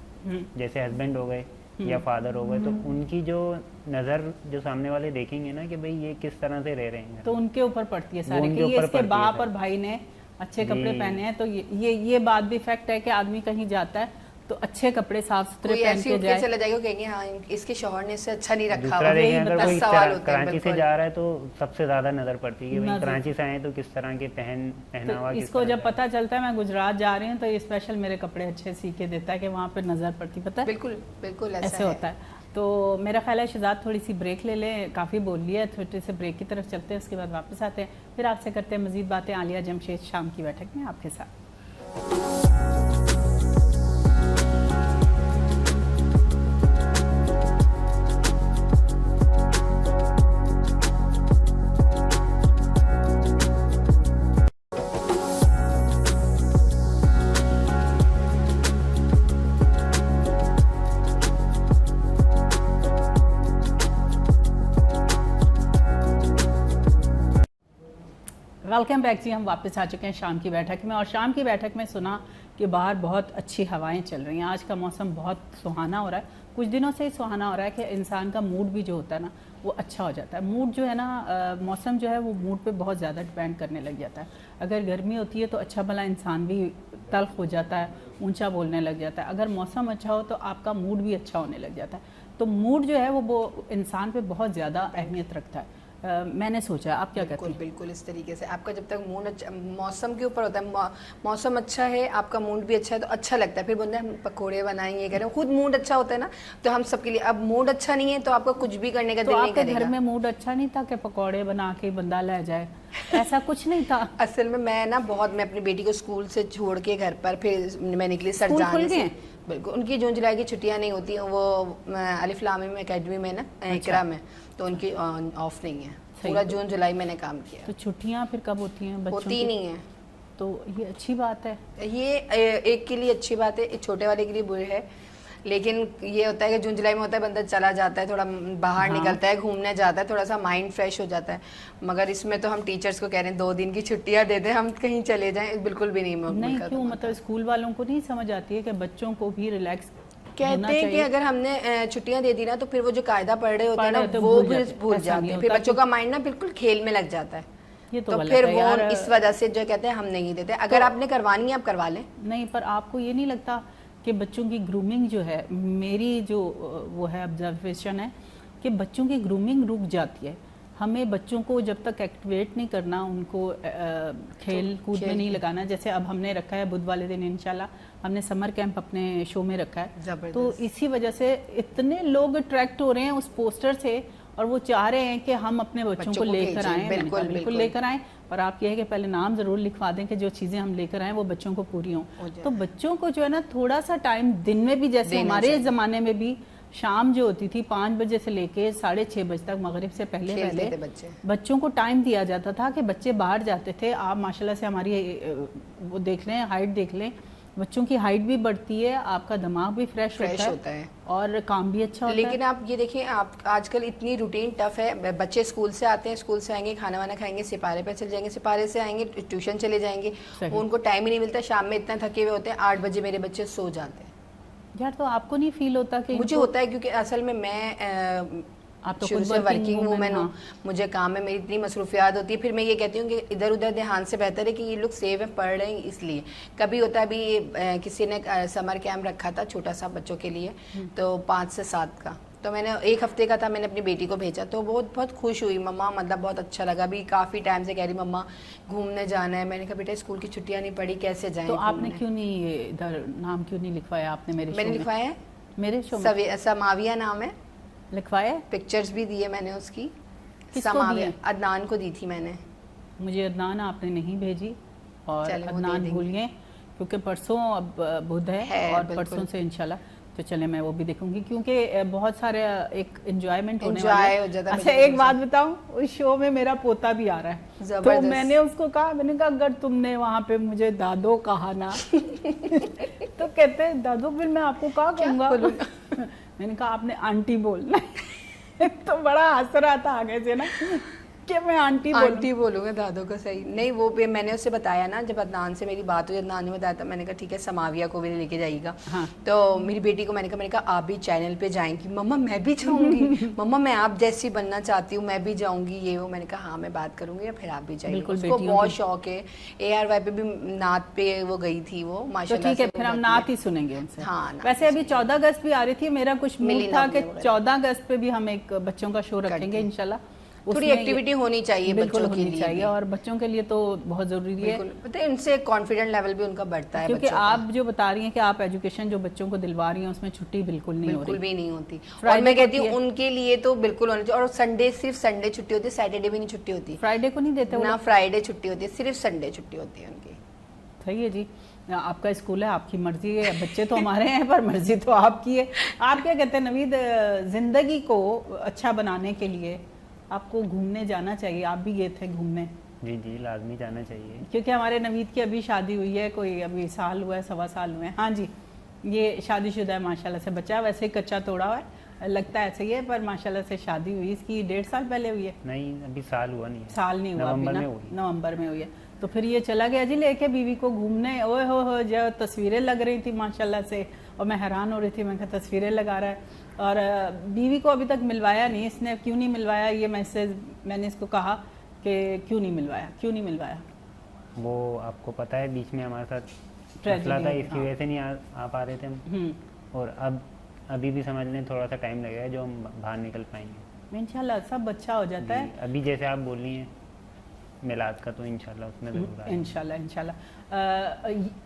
جیسے ہسبینڈ ہو گئے یا فادر ہو گئے, تو ان کی جو نظر جو سامنے والے دیکھیں گے نا کہ بھئی یہ کس طرح سے رہ رہے ہیں, تو ان کے اوپر پڑتی ہے سارے کہ یہ اس کے باپ اور بھائی نے اچھے کپڑے پہنے ہیں. تو یہ بات بھی فیکٹ ہے کہ آدمی کہیں جاتا ہے تو اچھے کپڑے صاف ستھرے پہن کے جائے. چلا جائے گا, کہیں گے ہاں اس کے شوہر نے اسے اچھا نہیں رکھا. اگر کوئی کراچی سے جا رہا ہے تو سب سے زیادہ نظر پڑتی ہے کہ کراچی سے آئے تو کس طرح کے پہناوا. اس کو جب پتہ چلتا ہے میں گجرات جا رہی ہوں تو یہ اسپیشل میرے کپڑے اچھے سی کے دیتا ہے کہ وہاں پہ نظر پڑتی. پتہ ہے بالکل بالکل ایسے ہوتا ہے. تو میرا خیال ہے شہزاد تھوڑی سی بریک لے لیں, کافی بول لیا ہے, تھوڑے سے بریک کی طرف چلتے ہیں, اس کے بعد واپس آتے ہیں, پھر آپ سے کرتے ہیں مزید باتیں. عالیہ جمشید شام کی بیٹھک میں آپ کے ساتھ. ویلکم بیک جی, ہم واپس آ چکے ہیں شام کی بیٹھک میں. اور شام کی بیٹھک میں سنا کہ باہر بہت اچھی ہوائیں چل رہی ہیں, آج کا موسم بہت سہانا ہو رہا ہے, کچھ دنوں سے ہی سہانا ہو رہا ہے کہ انسان کا موڈ بھی جو ہوتا ہے نا وہ اچھا ہو جاتا ہے. موڈ جو ہے نا, موسم جو ہے وہ موڈ پہ بہت زیادہ ڈپینڈ کرنے لگ جاتا ہے. اگر گرمی ہوتی ہے تو اچھا بھلا انسان بھی تلخ ہو جاتا ہے, اونچا بولنے لگ جاتا ہے. اگر موسم اچھا ہو تو آپ کا موڈ بھی اچھا ہونے لگ جاتا ہے. تو موڈ جو ہے وہ انسان پہ بہت زیادہ اہمیت رکھتا ہے. میں نے سوچا, آپ کیا کہتے ہیں؟ بالکل اس طریقے سے آپ کا جب تک موڈ اچھا, موسم کے اوپر ہوتا ہے, موسم اچھا ہے, آپ کا موڈ بھی اچھا ہے تو اچھا لگتا ہے. پھر بندے ہم پکوڑے بنائیں, یہ کریں, خود موڈ اچھا ہوتا ہے نا تو ہم سب کے لیے. اب موڈ اچھا نہیں ہے تو آپ کو کچھ بھی کرنے کا دل نہیں کرے گا. گھر میں موڈ اچھا نہیں تھا کہ پکوڑے بنا کے بندہ لے جائے, ایسا کچھ نہیں تھا؟ اصل میں نا بہت، میں اپنی بیٹی کو اسکول سے چھوڑ کے گھر پر پھر میں نکلی سر اسکول جانے کھل سے. گئے؟ بالکل ان کی جون جولائی کی چھٹیاں نہیں ہوتی ہیں، وہ الف لام میم اکیڈمی میں نا اقرا میں، تو ان کی آف نہیں ہے. پورا جون جولائی میں نے کام کیا. تو چھٹیاں پھر کب ہوتی ہیں بچوں ہوتی نہیں ہیں. تو یہ اچھی بات ہے. یہ ایک کے لیے اچھی بات ہے، ایک چھوٹے والے کے لیے بری ہے. لیکن یہ ہوتا ہے کہ جون جولائی میں ہوتا ہے بندہ چلا جاتا ہے، تھوڑا باہر نکلتا ہے، گھومنے جاتا ہے، تھوڑا سا مائنڈ فریش ہو جاتا ہے. مگر اس میں تو ہم ٹیچرز کو کہہ رہے ہیں 2 دن کی چھٹیاں دے دیں، ہم کہیں چلے جائیں، بالکل بھی نہیں. کیوں مطلب اسکول والوں کو نہیں سمجھ آتی ہے کہ بچوں کو بھی ریلیکس کہتے ہیں کہ اگر ہم نے چھٹیاں دے دی نا تو پھر وہ جو قاعدہ پڑھ رہے ہوتے ہیں نا وہ بھی بھول جاتے ہیں. پھر بچوں کا مائنڈ نا بالکل کھیل میں لگ جاتا ہے. تو پھر وہ اس وجہ سے جو کہتے ہیں ہم نہیں دیتے. اگر آپ نے کروانی ہے آپ کروا لیں. نہیں پر آپ کو یہ نہیں لگتا کہ بچوں کی گرومنگ جو ہے، میری جو وہ ہے آبزرویشن ہے کہ بچوں کی گرومنگ رک جاتی ہے. ہمیں بچوں کو جب تک ایکٹیویٹ نہیں کرنا، ان کو کھیل کود میں نہیں لگانا. جیسے اب ہم نے رکھا ہے بدھ والے دن انشاءاللہ ہم نے سمر کیمپ اپنے شو میں رکھا ہے. تو اسی وجہ سے اتنے لوگ اٹریکٹ ہو رہے ہیں اس پوسٹر سے اور وہ چاہ رہے ہیں کہ ہم اپنے بچوں کو لے کر آئیں. بالکل لے کر آئیں، پر آپ یہ ہے کہ پہلے نام ضرور لکھوا دیں کہ جو چیزیں ہم لے کر آئیں وہ بچوں کو پوری ہوں. تو بچوں کو جو ہے نا تھوڑا سا ٹائم دن میں بھی، جیسے ہمارے زمانے میں بھی شام جو ہوتی تھی 5 بجے سے لے کے 6:30 بجے تک، مغرب سے پہلے بچوں کو ٹائم دیا جاتا تھا کہ بچے باہر جاتے تھے. آپ ماشاءاللہ سے ہماری وہ دیکھ لیں، ہائٹ دیکھ لیں، بچوں کی ہائٹ بھی بڑھتی ہے، آپ کا دماغ بھی فریش ہوتا ہے اور کام بھی اچھا ہوتا ہے. لیکن آپ یہ دیکھیں، آپ آج کل اتنی روٹین ٹف ہے. بچے اسکول سے آتے ہیں، اسکول سے آئیں گے، کھانا وانا کھائیں گے، سپارے پہ چلے جائیں گے، سپارے سے آئیں گے ٹیوشن چلے جائیں گے. ان کو ٹائم ہی نہیں ملتا. شام میں اتنا تھکے ہوئے ہوتے ہیں، 8 بجے میرے بچے سو جاتے ہیں. یار تو آپ کو نہیں فیل ہوتا کہ مجھے ہوتا ہے کیونکہ اصل میں شروع سے ورکنگ وومن ہوں، مجھے کام میں میری اتنی مصروفیات ہوتی ہے. پھر میں یہ کہتی ہوں کہ ادھر ادھر دھیان سے بہتر ہے کہ یہ لوگ سیو ہیں، پڑھ رہے ہیں. اس لیے کبھی ہوتا ہے ابھی کسی نے سمر کیمپ رکھا تھا چھوٹا سا بچوں کے لیے، تو 5 سے 7 کا، تو میں نے 1 ہفتے کا تھا. میں نے اپنی بیٹی کو بھیجا تو بہت خوش ہوئی. مما مطلب بہت اچھا لگا. ابھی کافی ٹائم سے کہہ رہی مما گھومنے جانا ہے. میں نے کہا بیٹا اسکول کی چھٹیاں نہیں پڑی، کیسے جائیں. تو آپ نے کیوں نہیں ادھر نام کیوں نہیں لکھوایا آپ نے میرے شو میں؟ میں نے لکھوایا ہے، میرے شو میں سماویہ نام ہے. لکھوایا؟ پکچرز بھی دی ہے میں نے اس کی. سماویہ عدنان کو دی تھی میں نے. مجھے عدنان آپ نے نہیں بھیجی اور عدنان بھول گئے کیونکہ پرسوں اب بدھ ہے اور پرسوں سے انشاءاللہ. تو چلے میں وہ بھی دیکھوں گی کیونکہ بہت سارے ایک انجوائمنٹ ہونے والا ہے. اچھا ایک بات بتاؤں، اس شو میں میرا پوتا بھی آ رہا ہے. تو میں نے اس کو کہا، میں نے کہا اگر تم نے وہاں پہ مجھے دادو کہا نا تو کہتے ہیں دادو پھر میں آپ کو کہا کہوں گا. میں نے کہا آپ نے آنٹی بولنا. تو بڑا ہنس رہا تھا آگے سے نا کہ میں آنٹی بولوں گا دادو کو. صحیح نہیں، وہ میں نے اسے بتایا نا جب عدنان سے میری بات ہوئی، عدنان نے بتایا تھا. میں نے کہا ٹھیک ہے سماویہ کو بھی لے کے جائے گا. تو میری بیٹی کو میں نے کہا آپ بھی چینل پہ جائیں گی. مما میں بھی جاؤں گی، مما میں آپ جیسی بننا چاہتی ہوں، میں بھی جاؤں گی. یہ وہ میں نے کہا ہاں میں بات کروں گی، پھر آپ بھی جائیں گے. اس کو بہت شوق ہے. ARY پہ بھی نعت پہ وہ گئی تھی وہ ماشاءاللہ. ٹھیک ہے پھر ہم نعت ہی سنیں گے ان سے. ویسے ابھی 14 اگست بھی آ رہی تھی، میرا کچھ موڈ تھا کہ 14 اگست پہ بھی ہم ایک بچوں کا شو رکھیں گے انشاءاللہ. تھوڑی ایکٹیویٹی ہونی چاہیے بچوں کے لیے، اور بچوں کے لیے تو بہت ضروری ہے. پتہ ہے ان سے کانفیڈنٹ لیول بھی ان کا بڑھتا ہے. کیونکہ آپ جو بتا رہی ہیں کہ آپ ایجوکیشن جو بچوں کو دلوا رہی ہیں اس میں چھٹی بالکل نہیں ہو رہی. بالکل بھی نہیں ہوتی. اور میں کہتی ہوں ان کے لیے تو بالکل ہونا چاہیے. اور سنڈے صرف سنڈے چھٹی ہوتی ہے، سیٹرڈے بھی نہیں چھٹی ہوتی. فرائیڈے کو نہیں دیتے نہ فرائیڈے چھٹی ہوتی ہے، صرف سنڈے چھٹی ہوتی ہے ان کی. صحیح ہے جی، آپ کا اسکول ہے، آپ کی مرضی ہے. بچے تو ہمارے ہیں پر مرضی تو آپ کی ہے. آپ کیا کہتے ہیں نوید، زندگی کو اچھا بنانے کے لیے آپ کو گھومنے جانا چاہیے. آپ بھی گئے تھے گھومنے؟ جی لازمی جانا چاہیے. کیونکہ ہمارے نوید کی ابھی شادی ہوئی ہے، کوئی ابھی سال ہوا ہے، 1.25 سال ہوئے ہیں. ہاں جی یہ شادی شدہ ہے ماشاءاللہ سے. بچہ ویسے ہی کچا توڑا ہوا ہے، لگتا ہے ایسے ہی ہے، پر ماشاءاللہ سے شادی ہوئی اس کی 1.5 سال پہلے ہوئی ہے. نہیں ابھی سال ہوا نہیں ہے. سال نہیں ہوا، نومبر میں ہوئی ہے. تو پھر یہ چلا گیا جی لے کے بیوی کو گھومنے. اوے ہو جو تصویریں لگ رہی تھی ماشاءاللہ سے، اور میں حیران ہو رہی تھی. میں کہا تصویریں لگا رہا ہے اور بیوی کو ابھی تک ملوایا نہیں. اس نے کیوں نہیں ملوایا یہ میں نے اس کو کہا کہ کیوں نہیں ملوایا. وہ آپ کو پتہ ہے بیچ میں ہمارے ساتھ مسئلہ تھا، اس کی وجہ سے نہیں آ پا رہے تھے ہم. اور ابھی بھی سمجھ لیں تھوڑا سا ٹائم لگے گا جو ہم باہر نکل پائیں گے انشاءاللہ. سب اچھا ہو جاتا ہے. ابھی جیسے آپ بول رہی ہیں میلاد کا، تو انشاءاللہ اس میں ضرور آئے. انشاءاللہ.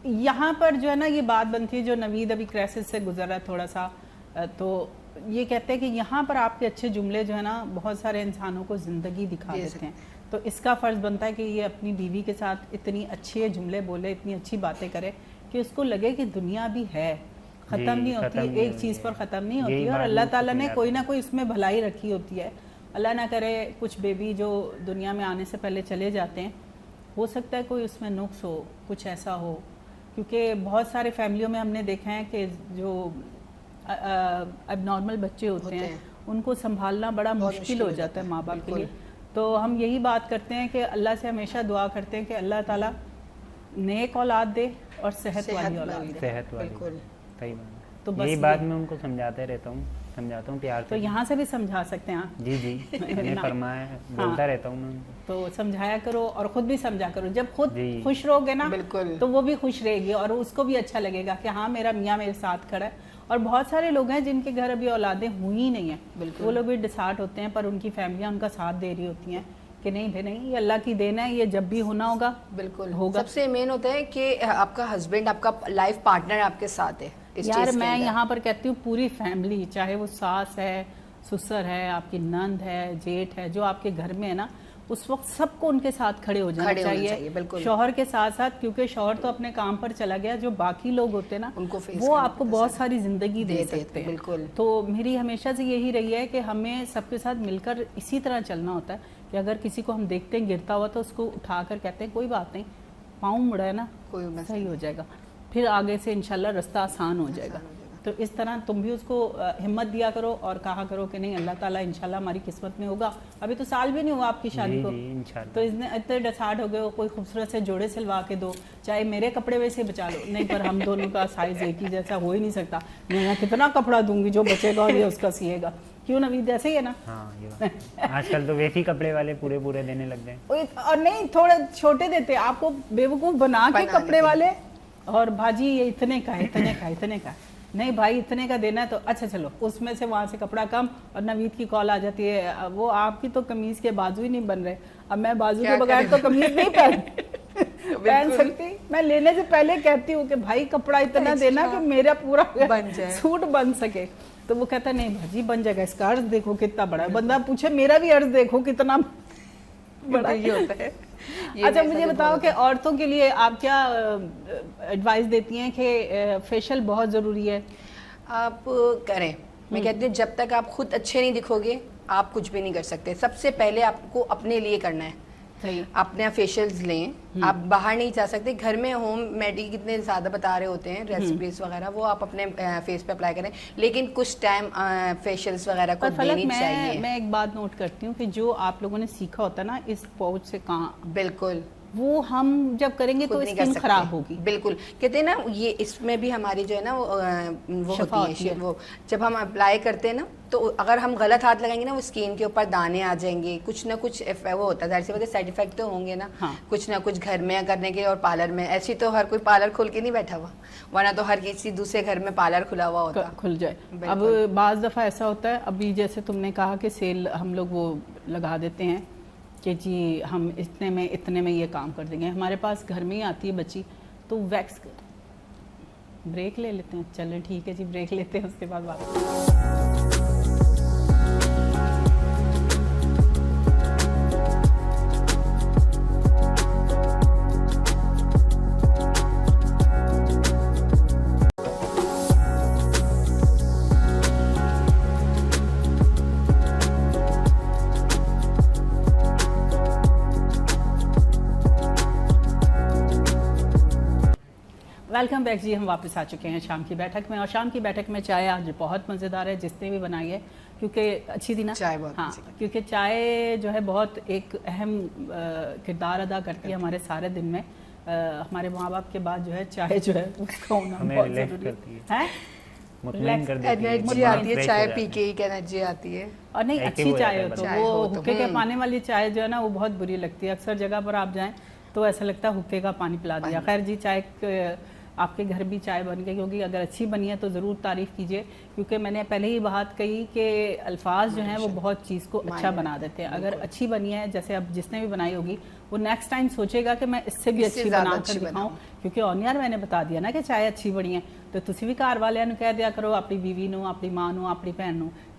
یہاں پر جو ہے نا یہ بات بنتی ہے، جو نوید ابھی کرائسس سے گزر رہا ہے تھوڑا سا، تو یہ کہتے ہیں کہ یہاں پر آپ کے اچھے جملے جو ہے نا بہت سارے انسانوں کو زندگی دکھا دیتے ہیں. تو اس کا فرض بنتا ہے کہ یہ اپنی بیوی کے ساتھ اتنی اچھے جملے بولے, اتنی اچھی باتیں کرے کہ اس کو لگے کہ دنیا بھی ہے, ختم نہیں ہوتی, ایک چیز پر ختم نہیں ہوتی ہے, اور اللہ تعالیٰ نے کوئی نہ کوئی اس میں بھلائی رکھی ہوتی ہے. اللہ نہ کرے کچھ بیبی جو دنیا میں آنے سے پہلے چلے جاتے ہیں, ہو سکتا ہے کوئی اس میں نقص ہو, کچھ ایسا ہو, کیونکہ بہت سارے فیملیوں میں ہم نے دیکھا ہے کہ جو اب نارمل بچے ہوتے ہیں ان کو سنبھالنا بڑا مشکل ہو جاتا ہے ماں باپ کے لیے. تو ہم یہی بات کرتے ہیں کہ اللہ سے ہمیشہ دعا کرتے ہیں کہ اللہ تعالیٰ نیک اولاد دے اور صحت والی اولاد دے. صحت والی, بالکل صحیح بات. تو یہی بات میں ان کو سمجھاتا ہوں پیار سے. تو یہاں سے بھی سمجھا سکتے ہیں. جی میں فرمایا بولتا رہتا ہوں میں. تو سمجھایا کرو اور خود بھی سمجھا کرو. جب خود خوش رہو گے نا تو وہ بھی خوش رہے گی اور اس کو بھی اچھا لگے گا کہ ہاں میرا میاں میرے ساتھ کھڑا ہے. اور بہت سارے لوگ ہیں جن کے گھر ابھی اولادیں ہوئی نہیں ہیں, وہ لوگ بھی ڈسہارٹ ہوتے ہیں, پر ان کی فیملیاں ان کا ساتھ دے رہی ہوتی ہیں کہ نہیں بھائی نہیں, یہ اللہ کی دین ہے, یہ جب بھی ہونا ہوگا بالکل ہوگا. سب سے مین ہوتا ہے کہ آپ کا ہسبینڈ, آپ کا لائف پارٹنر آپ کے ساتھ ہے. یار میں یہاں پر کہتی ہوں پوری فیملی, چاہے وہ ساس ہے, سسر ہے, آپ کی نند ہے, جیٹھ ہے, جو آپ کے گھر میں ہے نا, اس وقت سب کو ان کے ساتھ کھڑے ہو جانا چاہیے. شوہر کے ساتھ ساتھ, کیونکہ شوہر تو اپنے کام پر چلا گیا, جو باقی لوگ ہوتے ہیں نا وہ آپ کو بہت ساری زندگی دے سکتے ہیں. تو میری ہمیشہ سے یہی رہی ہے کہ ہمیں سب کے ساتھ مل کر اسی طرح چلنا ہوتا ہے کہ اگر کسی کو ہم دیکھتے ہیں گرتا ہوا تو اس کو اٹھا کر کہتے ہیں کوئی بات نہیں, پاؤں مڑا ہے نا, صحیح ہو جائے گا, پھر آگے سے انشاءاللہ رستہ آسان ہو جائے گا. تو اس طرح تم بھی اس کو ہمت دیا کرو اور کہا کرو کہ نہیں اللہ تعالیٰ انشاءاللہ ہماری قسمت میں ہوگا. ابھی تو سال بھی نہیں ہوا آپ کی شادی کو, تو اتنے ڈسارٹ ہو گئے, کوئی خوبصورت سے جوڑے سلوا کے دو, چاہے میرے کپڑے ویسے بچا لو. نہیں پر ہم دونوں کا سائز ایک ہی جیسا ہو ہی نہیں سکتا, میں کتنا کپڑا دوں گی, جو بچے گا یہ اس کا سیے گا. کیوں نوید, ایسے ہی ہے نا. آج کل تو ویسے ہی کپڑے والے پورے دینے لگ گئے, اور نہیں تھوڑے چھوٹے دیتے آپ کو بیوقوف بنا کے کپڑے والے. اور بھاجی یہ اتنے کا ہے, اتنے کا نہیں بھائی, اتنے کا دینا ہے تو اچھا چلو, اس میں سے وہاں سے کپڑا کم. اور نوید کی کال آ جاتی ہے, وہ آپ کی تو قمیض کے بازو ہی نہیں بن رہے, اب میں بازو کے بغیر تو قمیض نہیں پہن سکتی. میں لینے سے پہلے کہتی ہوں کہ بھائی کپڑا اتنا دینا کہ میرا پورا سوٹ بن سکے. تو وہ کہتا ہے نہیں بھاجی بن جائے گا, اس کا عرض دیکھو کتنا بڑا ہے. بندہ پوچھے میرا بھی عرض دیکھو کتنا بڑا یہ ہوتا ہے. اچھا مجھے بتاؤ کہ عورتوں کے لیے آپ کیا ایڈوائز دیتی ہیں کہ فیشل بہت ضروری ہے؟ آپ کریں. میں کہتی ہوں جب تک آپ خود اچھے نہیں دکھو گے آپ کچھ بھی نہیں کر سکتے. سب سے پہلے آپ کو اپنے لیے کرنا ہے. اپنے فیشیلز لیں, آپ باہر نہیں جا سکتے. گھر میں ہوم میڈی کتنے زیادہ بتا رہے ہوتے ہیں ریسیپیز وغیرہ, وہ آپ اپنے فیس پہ اپلائی کریں, لیکن کچھ ٹائم فیشیلز وغیرہ کو دینی چاہیے. میں ایک بات نوٹ کرتی ہوں کہ جو آپ لوگوں نے سیکھا ہوتا ہے نا اس پاؤچ سے کہاں, بالکل وہ ہم جب کریں گے تو اسکن خراب ہوگی. بالکل کہتے ہیں نا, یہ اس میں بھی ہماری جو ہے نا وہ ہوتی ہے, وہ جب ہم اپلائی کرتے ہیں نا تو اگر ہم غلط ہاتھ لگائیں گے نا وہ اسکن کے اوپر دانے آ جائیں گے, کچھ نہ کچھ وہ ہوتا ہے. ظاہر سی بات ہے سائڈ افیکٹ تو ہوں گے نا, کچھ نہ کچھ گھر میں کرنے کے اور پارلر میں. ایسی تو ہر کوئی پارلر کھول کے نہیں بیٹھا ہوا, ورنہ تو ہر کسی دوسرے گھر میں پارلر کھلا ہوا ہوتا, کھل جائے. اب بعض دفعہ ایسا ہوتا ہے, ابھی جیسے تم نے کہا کہ سیل ہم لوگ وہ لگا دیتے ہیں کہ جی ہم اتنے میں یہ کام کر دیں گے. ہمارے پاس گھر میں ہی آتی ہے بچی, تو ویکس بریک لے لیتے ہیں. چلیں ٹھیک ہے جی, بریک لیتے ہیں, اس کے بعد واپس. ویلکم بیک جی, ہم واپس آ چکے ہیں شام کی بیٹھک میں. اور شام کی بیٹھک میں چائے آج بہت مزیدار ہے, جس نے بھی بنائی ہے, کیونکہ اچھی تھی نا چائے بہت. ہاں, کیونکہ چائے جو ہے بہت ایک اہم کردار ادا کرتی ہے ہمارے سارے دن میں. ہمارے ماں باپ کے بعد جو ہے چائے جو ہے اس کا ہونا بہت ضروری ہے. انرجی آتی ہے چائے پی کے, ایک انرجی آتی ہے. اور نہیں اچھی چائے ہو تو وہ حکے کے پانے والی چائے جو ہے نا وہ بہت بری لگتی ہے. اکثر جگہ پر آپ جائیں تو ایسا لگتا ہے حکے کا پانی پلا دیا. خیر جی, چائے آپ کے گھر بھی چائے بن گئی ہوگی, اگر اچھی بنی ہے تو ضرور تعریف کیجیے, کیونکہ میں نے پہلے ہی بات کہی کہ الفاظ جو ہیں وہ بہت چیز کو اچھا بنا دیتے ہیں. اگر اچھی بنی ہے, جیسے اب جس نے بھی بنائی ہوگی وہ نیکسٹ ٹائم سوچے گا کہ میں اس سے بھی اچھی بنا کر دکھاؤں, کیونکہ اور یار میں نے بتا دیا نا کہ چائے اچھی بنی ہے, تو تسی بھی گھر والوں کہہ دیا کرو, اپنی بیوی نو, اپنی ماں نو, اپنی بہن نو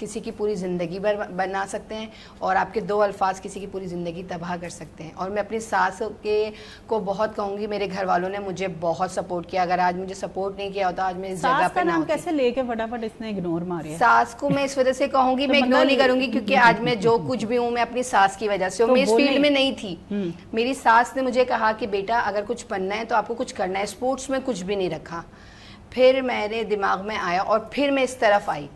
کسی کی پوری زندگی بنا سکتے ہیں اور آپ کے 2 الفاظ کسی کی پوری زندگی تباہ کر سکتے ہیں. اور میں اپنی ساس کو بہت کہوں گی, میرے گھر والوں نے مجھے بہت سپورٹ کیا. اگر آج مجھے سپورٹ نہیں کیا ہوتا آج میں اس جگہ پہ نہ ہوتی. کیسے لے کے فٹافٹ اس نے اگنور ماری ہے؟ ساس کو میں اس وجہ سے کہوں گی, میں اگنور نہیں کروں گی کیونکہ آج میں جو کچھ بھی ہوں میں اپنی ساس کی وجہ سے ہوں. میں اس فیلڈ میں نہیں تھی. میری ساس نے مجھے کہا کہ بیٹا اگر کچھ بننا ہے تو آپ کو کچھ کرنا ہے. اسپورٹس میں کچھ بھی نہیں رکھا. پھر میرے دماغ میں آیا اور پھر میں اس طرف آئی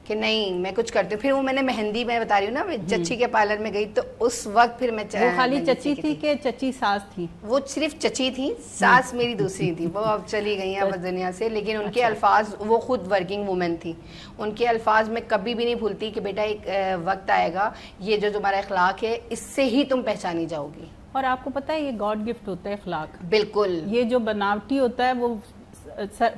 کہ نہیں میں کچھ کرتی ہوں. پھر وہ میں نے مہندی میں بتا رہی ہوں نا, میں چچی کے پارلر میں گئی تو اس وقت پھر میں وہ خالی چچی تھی کہ چچی ساس تھی؟ وہ صرف چچی تھی, ساس میری دوسری تھی, وہ اب چلی گئی ہیں بس دنیا سے. لیکن ان کے الفاظ, وہ خود ورکنگ وومن تھی, ان کے الفاظ میں کبھی بھی نہیں بھولتی کہ بیٹا ایک وقت آئے گا یہ جو تمہارا اخلاق ہے اس سے ہی تم پہچانی جاؤ گی. اور آپ کو پتہ ہے یہ گاڈ گفٹ ہوتا ہے اخلاق. بالکل. یہ جو بناوٹی ہوتا ہے وہ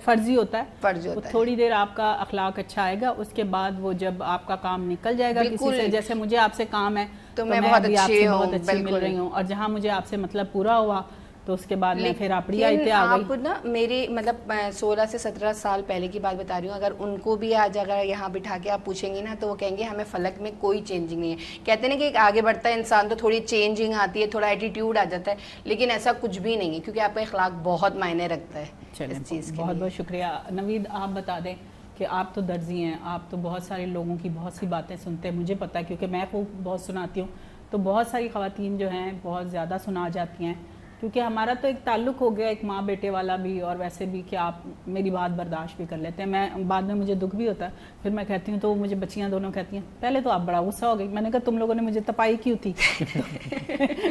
فرضی ہوتا ہے. فرضی ہوتا ہے. تھوڑی دیر آپ کا اخلاق اچھا آئے گا, اس کے بعد وہ جب آپ کا کام نکل جائے گا کسی سے, جیسے مجھے آپ سے کام ہے تو میں بہت بھی آپ سے اچھی بہت اچھی مل رہی ہوں, اور جہاں مجھے آپ سے مطلب پورا ہوا تو اس کے بعد میں پھر اپڑی آئی تھی آ گئی. آپ نا میری مطلب 16 سے 17 سال پہلے کی بات بتا رہی ہوں. اگر ان کو بھی آج اگر یہاں بٹھا کے آپ پوچھیں گی نا تو وہ کہیں گے ہمیں فلک میں کوئی چینجنگ نہیں ہے. کہتے ہیں کہ ایک آگے بڑھتا ہے انسان تو تھوڑی چینجنگ آتی ہے, تھوڑا ایٹیٹیوڈ آ جاتا ہے, لیکن ایسا کچھ بھی نہیں ہے کیونکہ آپ کا اخلاق بہت معنی رکھتا ہے اس چیز کے. بہت بہت شکریہ. نوید آپ بتا دیں کہ آپ تو درزی ہیں, آپ تو بہت سارے لوگوں کی بہت سی باتیں سنتے ہیں, مجھے پتہ ہے کیونکہ میں کو بہت سناتی ہوں. تو بہت ساری خواتین جو ہیں بہت زیادہ سنا جاتی ہیں کیونکہ ہمارا تو ایک تعلق ہو گیا ایک ماں بیٹے والا بھی, اور ویسے بھی کہ آپ میری بات برداشت بھی کر لیتے ہیں. میں بعد میں مجھے دکھ بھی ہوتا ہے, پھر میں کہتی ہوں تو مجھے بچیاں دونوں کہتی ہیں پہلے تو آپ بڑا غصہ ہو گئی. میں نے کہا تم لوگوں نے مجھے تپائی کیوں تھی؟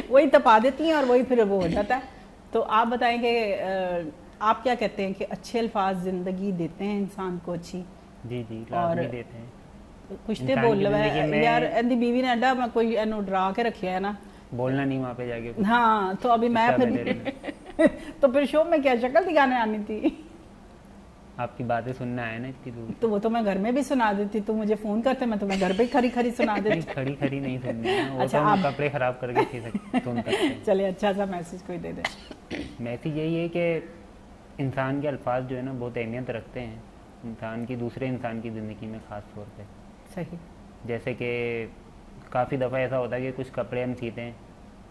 وہی تپا دیتی ہیں اور وہی پھر وہ ہو جاتا ہے. تو آپ بتائیں کہ آپ کیا کہتے ہیں کہ اچھے الفاظ زندگی دیتے ہیں انسان کو اچھی؟ جی لازمی دیتے ہیں. کچھ تے بول رہا ہے یار اندی بیوی نے اڈا میں کوئی اینو ڈرا کے رکھیا ہے نا, بولنا نہیں وہاں پہ جا کے. ہاں تو ابھی میں پھر تو پھر شو میں کیا شکل دکھانے آنی تھی؟ آپ کی باتیں سننا ہے نا اتنی دور. تو وہ تو میں گھر میں بھی سنا دیتی, تو مجھے فون کرتے میں تمہیں گھر پہ کھری سنا دیتی. کھڑی نہیں سننی ہے, وہ تو ہم کپڑے خراب کر کے سن سکتے ہیں. چلے اچھا سا میسج کوئی دے دیں. میسج یہی ہے کہ انسان کے الفاظ جو ہے نا بہت اہمیت رکھتے ہیں انسان کی, دوسرے انسان کی زندگی میں خاص طور پہ. صحیح. جیسے کہ کافی دفعہ ایسا ہوتا ہے کہ کچھ کپڑے ہم سیتے ہیں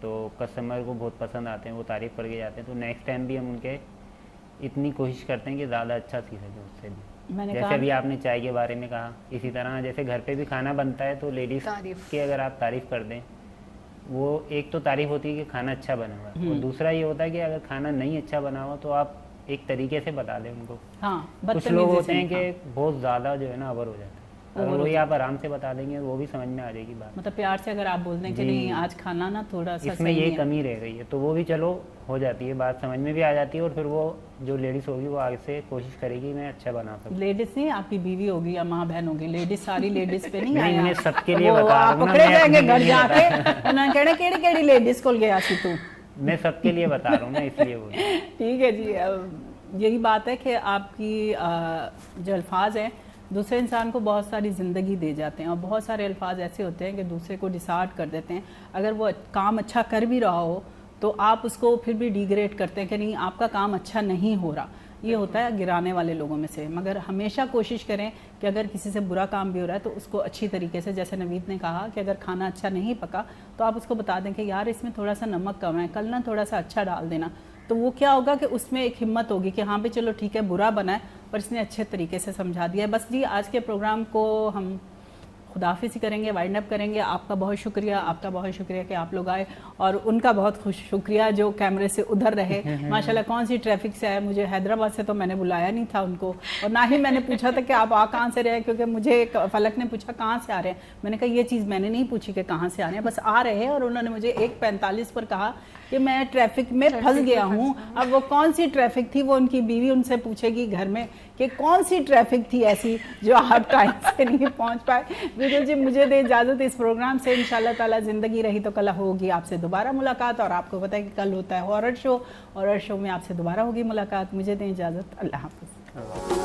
تو کسٹمر کو بہت پسند آتے ہیں, وہ تعریف کر کے جاتے ہیں, تو نیکسٹ ٹائم بھی ہم ان کے اتنی کوشش کرتے ہیں کہ زیادہ اچھا سی سکیں اس سے بھی. جیسے ابھی آپ نے چائے کے بارے میں کہا, اسی طرح جیسے گھر پہ بھی کھانا بنتا ہے تو لیڈیز کی اگر آپ تعریف کر دیں, وہ ایک تو تعریف ہوتی ہے کہ کھانا اچھا بنا ہوا ہے, اور دوسرا یہ ہوتا ہے کہ اگر کھانا نہیں اچھا بنا ہوا تو آپ ایک طریقے سے بتا دیں ان کو. کچھ لوگ ہوتے ہیں کہ بہت زیادہ جو ہے نا ابر ہو جاتا ہے, اگر وہی آپ آرام سے بتا دیں گے وہ بھی سمجھ میں آ جائے گی بات. مطلب پیار سے اگر آپ بول دیں کہ نہیں آج کھانا نا تھوڑا سا اس میں یہ کمی رہ گئی ہے, تو وہ بھی چلو ہو جاتی ہے, بات سمجھ میں بھی آ جاتی ہے, اور پھر وہ جو لیڈیز ہوگی وہ آگے سے کوشش کرے گی میں اچھا بنا سکوں. لیڈیز نہیں, آپ کی بیوی ہوگی یا ماں بہن ہوگی, لیڈیز ساری لیڈیز پہ نہیں آیا. میں سب کے لیے بتا رہا ہوں, پکڑے جائیں گے گھر جا کے, انہوں نے کہنا کیڑی لیڈیز کول گیا سی تو. میں سب کے لیے بتا رہا ہوں نا, اس لیے وہ. ٹھیک ہے جی, یہی بات ہے کہ آپ کی جو الفاظ ہیں دوسرے انسان کو بہت ساری زندگی دے جاتے ہیں, اور بہت سارے الفاظ ایسے ہوتے ہیں کہ دوسرے کو ڈسارٹ کر دیتے ہیں. اگر وہ کام اچھا کر بھی رہا ہو تو آپ اس کو پھر بھی ڈیگریڈ کرتے ہیں کہ نہیں آپ کا کام اچھا نہیں ہو رہا. یہ ہوتا ہے گرانے والے لوگوں میں سے. مگر ہمیشہ کوشش کریں کہ اگر کسی سے برا کام بھی ہو رہا ہے تو اس کو اچھی طریقے سے, جیسے نوید نے کہا کہ اگر کھانا اچھا نہیں پکا تو آپ اس کو بتا دیں کہ یار اس میں تھوڑا سا نمک کم ہے, کل نا تھوڑا سا اچھا ڈال دینا. تو وہ کیا ہوگا کہ اس میں ایک ہمت ہوگی کہ ہاں بھی چلو ٹھیک ہے برا بنا ہے پر اس نے اچھے طریقے سے سمجھا دیا ہے. بس جی آج کے پروگرام کو ہم خداحافظ کریں گے, وائنڈ اپ کریں گے. آپ کا بہت شکریہ, آپ کا بہت شکریہ کہ آپ لوگ آئے, اور ان کا بہت شکریہ جو کیمرے سے ادھر رہے. ماشاءاللہ کون سی ٹریفک سے آئے, مجھے حیدرآباد سے تو میں نے بلایا نہیں تھا ان کو, اور نہ ہی میں نے پوچھا تھا کہ آپ کہاں سے رہے, کیونکہ مجھے فلک نے پوچھا کہاں سے آ رہے ہیں. میں نے کہا یہ چیز میں نے نہیں پوچھی کہ کہاں سے آ رہے ہیں, بس آ رہے ہیں. اور انہوں نے مجھے 1:45 پر کہا کہ میں ٹریفک میں پھنس گیا ہوں. اب وہ کون سی ٹریفک تھی وہ ان کی بیوی ان سے پوچھے گی گھر میں کہ کون سی ٹریفک تھی ایسی جو آپ ٹائم سے نہیں پہنچ پائے. بالکل جی, مجھے دے اجازت اس پروگرام سے. انشاءاللہ تعالی زندگی رہی تو کل ہوگی آپ سے دوبارہ ملاقات, اور آپ کو پتہ ہے کہ کل ہوتا ہے ہارر شو, ہارر شو میں آپ سے دوبارہ ہوگی ملاقات. مجھے دیں اجازت, اللہ حافظ.